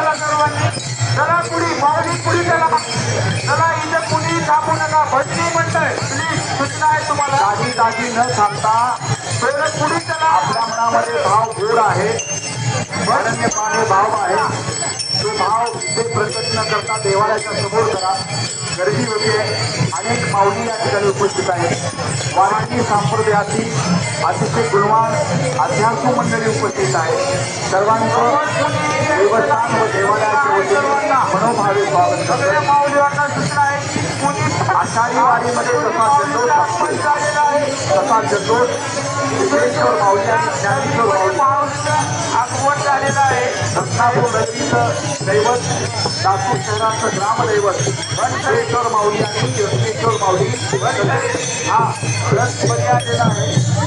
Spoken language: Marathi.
चला पुढी माऊली पुढी चला चला इथे कुणी थांबू नका भटजी म्हणताय प्लीज सूचना आहे तुम्हाला दाजी दाजी न थांबता पहिले पुढी चला आपल्या मनामध्ये भाव गोड आहे अनन्यपाने भाव आहे तो भाव ते प्रकट न करता देवालयाच्या समोर करा गर्दी होते अनेक माऊली या ठिकाणी उपस्थित आहेत वाराणसी संप्रदायातील अतिशय गुणवान अध्यात्म मंडळी उपस्थित आहे सर्वांचं देवस्थान व देवालयाच्या वतीने मनोभावे स्वागत सगळ्या माऊलींना सूचना आहे की कुणी आषाढी वारीमध्ये तसा जल्लोष झालेला आहे तसा जल्लोष सिद्धेश्वर माऊली आणि ज्ञानेश्वर माऊली आगमन झालेलं आहे रत्नापूर नदीचं दैवत लातूर शहराचं ग्रामदैवत सिद्धेश्वर माऊली आणि सिद्धेश्वर माऊली हा रथ मध्ये आलेला आहे.